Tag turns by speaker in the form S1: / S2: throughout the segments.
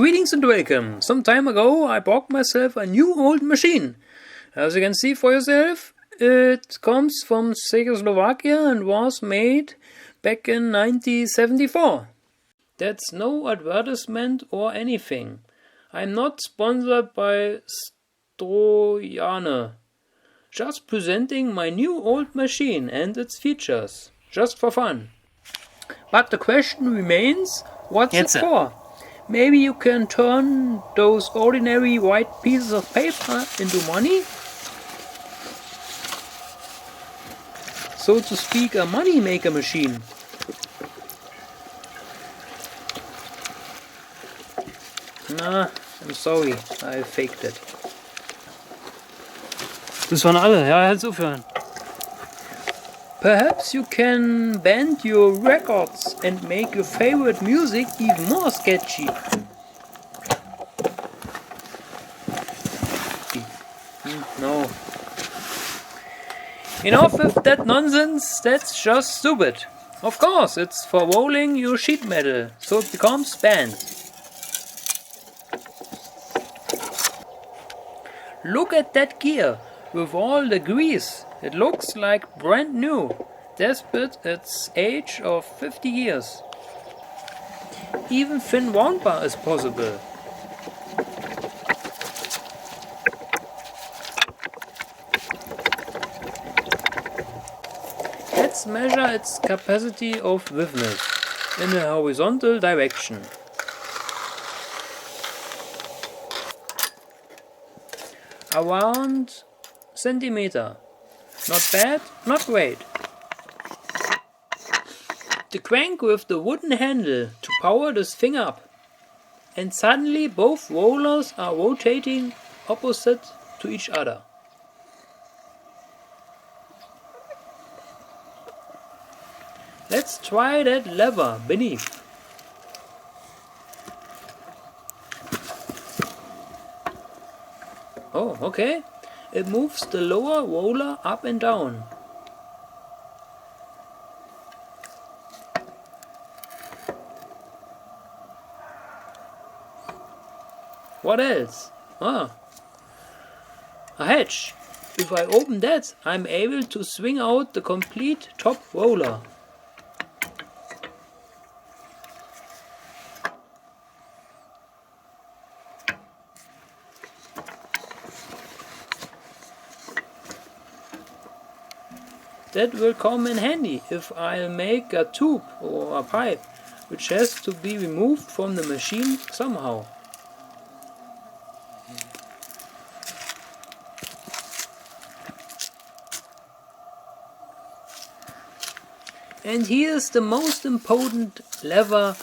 S1: Greetings and welcome. Some time ago I bought myself a new old machine. As you can see for yourself, it comes from Czechoslovakia and was made back in 1974. That's no advertisement or anything. I'm not sponsored by Stroyane. Just presenting my new old machine and its features. Just for fun. But the question remains, what's it for? Maybe you can turn those ordinary white pieces of paper into money? So to speak, a money maker machine. Nah, I'm sorry, I faked it.
S2: Das waren alle, ja, jetzt aufhören.
S1: Perhaps you can bend your records and make your favorite music even more sketchy. No. Enough with that nonsense, that's just stupid. Of course, it's for rolling your sheet metal, so it becomes bent. Look at that gear, with all the grease. It looks like brand new, despite its age of 50 years. Even thin round bar is possible. Let's measure its capacity of stiffness in a horizontal direction. Around centimeter. Not bad, not great. The crank with the wooden handle to power this thing up. And suddenly both rollers are rotating opposite to each other. Let's try that lever beneath. Oh, okay. It moves the lower roller up and down. What else? A hatch. If I open that, I'm able to swing out the complete top roller. That will come in handy if I make a tube or a pipe, which has to be removed from the machine somehow. And here's the most important lever,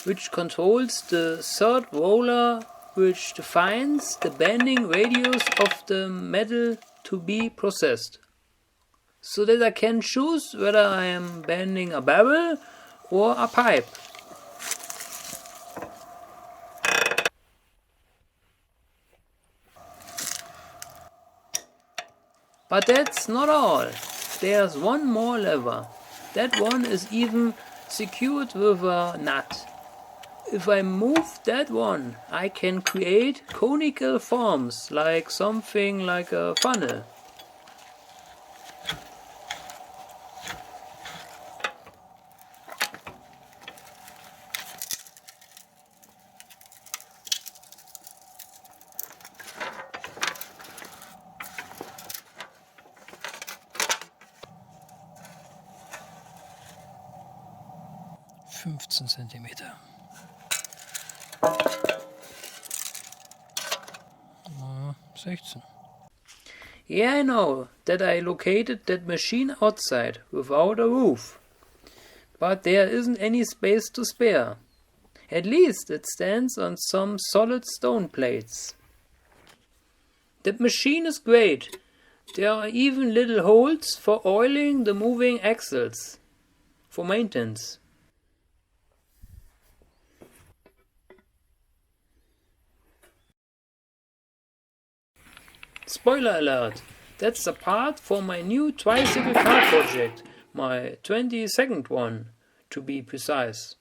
S1: which controls the third roller, which defines the bending radius of the metal to be processed. So that I can choose whether I am bending a barrel or a pipe. But that's not all. There's one more lever. That one is even secured with a nut. If I move that one, I can create conical forms, like something like a funnel.
S2: Zentimeter. 16.
S1: Yeah, I know that I located that machine outside, without a roof. But there isn't any space to spare. At least it stands on some solid stone plates. That machine is great. There are even little holes for oiling the moving axles. For maintenance. Spoiler alert! That's the part for my new tricycle car project, my 22nd one, to be precise.